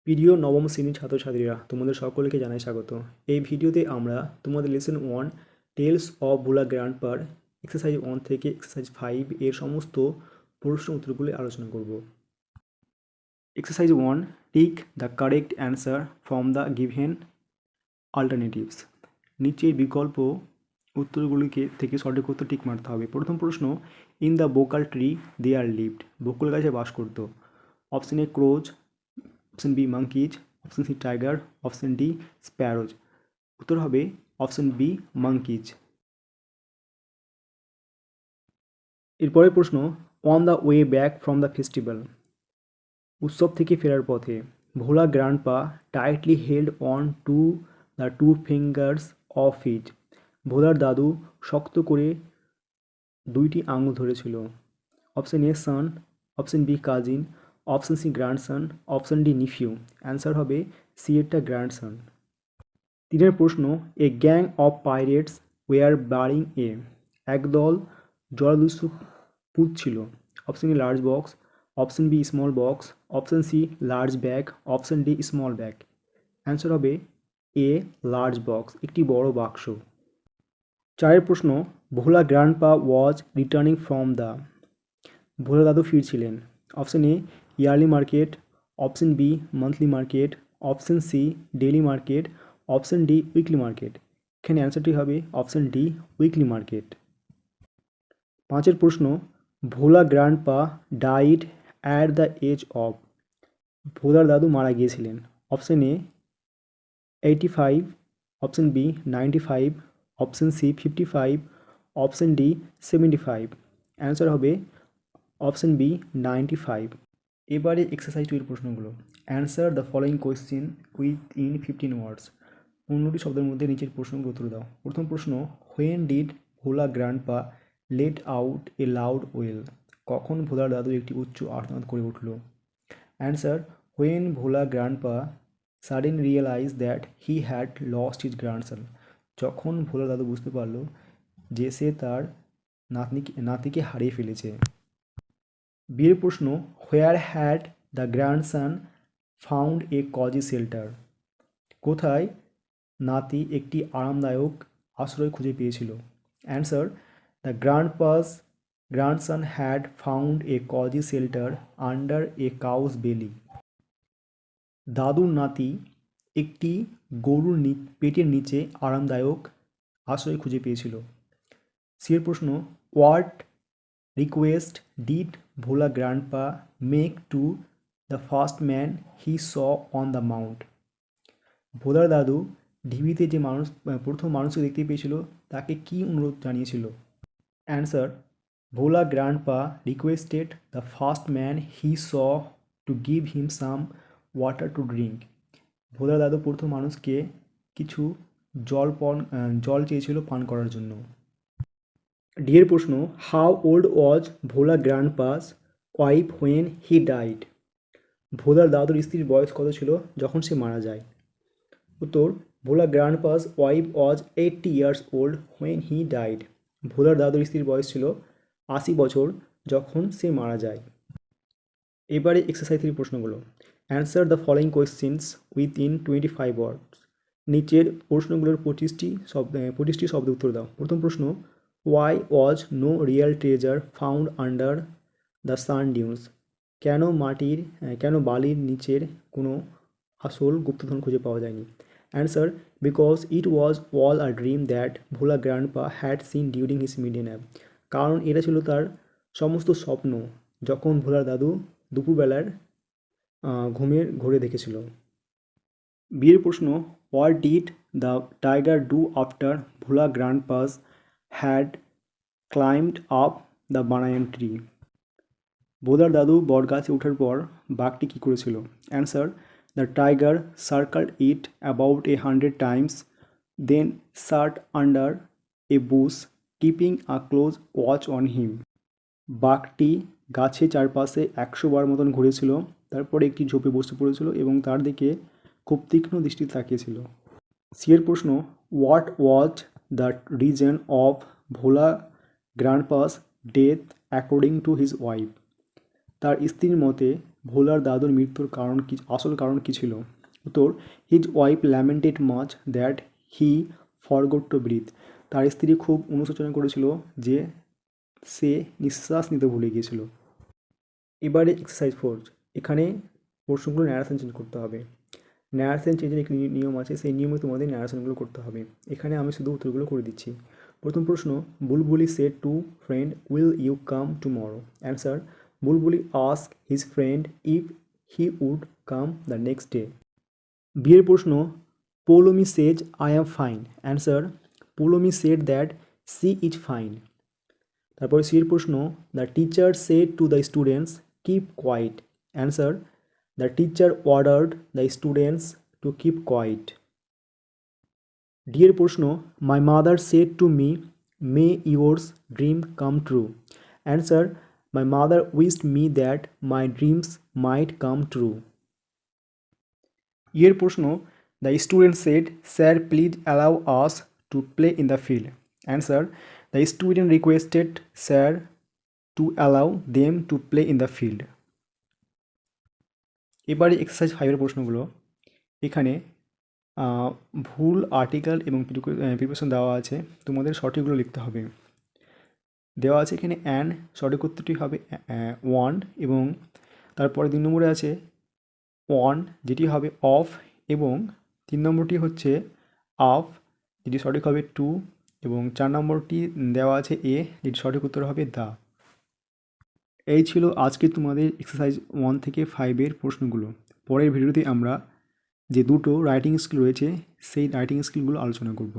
প্রিয় নবম শ্রেণীর ছাত্রছাত্রীরা, তোমাদের সকলকে জানাই স্বাগত। এই ভিডিওতে আমরা তোমাদের লেসন 1 টেলস অফ ভোলা গ্র্যান্ডপার এক্সারসাইজ 1 থেকে এক্সারসাইজ 5 এর সমস্ত প্রশ্ন উত্তরগুলি আলোচনা করব। Exercise 1, tick the correct answer from the given alternatives. নিচের বিকল্প উত্তরগুলিকে থেকে সঠিক উত্তর টিক মারতে হবে। প্রথম প্রশ্ন, in the bakul tree they are lived. বকুল গাছে বাস করত। Option A crows, option B monkeys, option C tiger, option D sparrows. উত্তর হবে অপশন বি মাঙ্কিজ। এরপরের প্রশ্ন, on the way back from the festival. উৎসব থেকে ফেরার পথে Bhola grandpa tightly held on to the two fingers of his. ভোলার দাদু শক্ত করে দুইটি আঙুল ধরেছিল। Option A son, option B cousin, option C grandson, option D nephew. Answer হবে সি এরটা গ্র্যান্ডসন। তিনের প্রশ্ন, a gang of pirates were burying a. একদল জলদস্যু পুঁতছিল। Option A large box, option B small box, option C large bag, option D small bag. Answer হবে A large box, একটি বড় বাক্স। চারের প্রশ্ন, Bhola grandpa was returning from the. ভোলা দাদু ফিরছিলেন। Option A yearly market, option B monthly market, option C daily market, option D weekly market. এখানে অ্যান্সারটি হবে অপশন ডি উইকলি মার্কেট। পাঁচের প্রশ্ন, Bhola grandpa died at the age of. ভোলার দাদু মারা গিয়েছিলেন। Option A 85, option B 95, option C 55, option D 75। Answer হবে অপশন বি 95। এবারে এক্সারসাইজ 2 এর প্রশ্নগুলো। Answer the following question within 15 words. 15টি শব্দের মধ্যে নিচের প্রশ্নগুলো উত্তর দাও। প্রথম প্রশ্ন, when did Bhola grandpa let out a loud well. কখন ভোলার দাদু একটি উচ্চ আর্তনাদ করে উঠল। Answer, when Bhola grandpa sudden realise that he had lost his grandson. যখন ভোলা দাদু বুঝতে পারল যে সে তার নাতিকে হারিয়ে ফেলেছে। বিয়ের প্রশ্ন, where had the grandson found a cozy shelter. কোথায় নাতি একটি আরামদায়ক আশ্রয় খুঁজে পেয়েছিল। Answer, the grandson had found a cozy shelter under a cow's belly. দাদুর নাতি একটি গরুর পেটের নিচে আরামদায়ক আশ্রয় খুঁজে পেয়েছিল। সিয়ের প্রশ্ন, what request did Bhola grandpa make to the first man he saw on the Mount. ভোলার দাদু ঢিবিতে যে প্রথম মানুষকে দেখতে পেয়েছিল তাকে কি অনুরোধ জানিয়েছিল। Answer, Bhola grandpa requested the first man he saw to give him some water to drink. ভোলার দাদু প্রথম মানুষকে কিছু জল চেয়েছিল পান করার জন্য। ডিয়ের প্রশ্ন, how old was Bhola grandpa's wife when he died. ভোলার দাদুর স্ত্রীর বয়স কত ছিল যখন সে মারা যায়। উত্তর, Bhola grandpa's wife was 80 years old when he died. ভোলার দাদুর স্ত্রীর বয়স ছিল 80 বছর যখন সে মারা যায়। এবারে এক্সারসাইজ 3 প্রশ্নগুলো। Answer the following questions within 25 words. নিচের প্রশ্নগুলোর 25টি শব্দ উত্তর দাও। প্রথম প্রশ্ন, why was no real treasure found under the sand dunes. কেন বালির নিচের কোনো আসল গুপ্তধন খুঁজে পাওয়া যায়নি। Answer, because it was all a dream that Bhola grandpa had seen during his midday nap. কারণ এটা ছিল তার সমস্ত স্বপ্ন যখন ভোলার দাদু দুপুরবেলার ঘুরে দেখেছিল। বিয়ের প্রশ্ন, what did the tiger do after Bhola grandpa's had climbed up the banyan tree. ভোলার দাদু বটগাছে ওঠার পর বাঘটি কী করেছিল। Answer, the tiger circled it about 100 times then sat under a bush keeping a close watch on him. বাঘটি গাছে চারপাশে 100 বার মতন ঘুরেছিল, তারপরে একটি ঝোপে বসে পড়েছিল এবং তার দিকে খুব তীক্ষ্ণ দৃষ্টি তাকিয়েছিল। সিয়ের প্রশ্ন, what was the reason of Bhola grandpa's death according to his wife. তার স্ত্রীর মতে ভোলার দাদুর মৃত্যুর আসল কারণ কী ছিল? উত্তর, his wife lamented much that he forgot to breathe. তার স্ত্রী খুব অনুশোচনা করেছিল যে সে নিঃশ্বাস নিতে ভুলে গিয়েছিল। এবারে এক্সারসাইজ 4, এখানে প্রশ্নগুলো ন্যারেশন চেঞ্জ করতে হবে। ন্যারেশন চেঞ্জের একটি নিয়ম আছে, সেই নিয়মে তোমাদের ন্যারেশনগুলো করতে হবে। এখানে আমি শুধু উত্তরগুলো করে দিচ্ছি। প্রথম প্রশ্ন, Bulbuli said to friend will you come tomorrow? Answer, Bulbuli ask his friend if he would come the next day. বিয়ের প্রশ্ন, Poulami says I am fine. Answer, Poulami said that she is fine. তারপরে সির প্রশ্ন, the teacher said to the students keep quiet. Answer, the teacher ordered the students to keep quiet. D এর প্রশ্ন, my mother said to me may yours dream come true. Answer, my mother wished me that my dreams might come true. এর প্রশ্ন, the student said sir please allow us to play in the field. Answer, the student requested sir to allow them to play in the field. এবারে exercise 5 প্রশ্নগুলো। এখানে ভুল article এবং preposition দেওয়া আছে, তোমাদের সঠিকগুলো লিখতে হবে। দেওয়া আছে এখানে অ্যান, সঠিক উত্তরটি হবে ওয়ান, এবং তারপরে 2 নম্বরে আছে অন, যেটি হবে অফ, এবং 3 নম্বরটি হচ্ছে আফ, যেটি সঠিক হবে টু, এবং 4 নম্বরটি দেওয়া আছে এ, যেটি সঠিক উত্তর হবে দা। এই ছিল আজকে তোমাদের এক্সারসাইজ 1 থেকে 5 প্রশ্নগুলো। পরের ভিডিওতে আমরা যে দুটো রাইটিং স্কিল রয়েছে সেই রাইটিং স্কিলগুলো আলোচনা করব।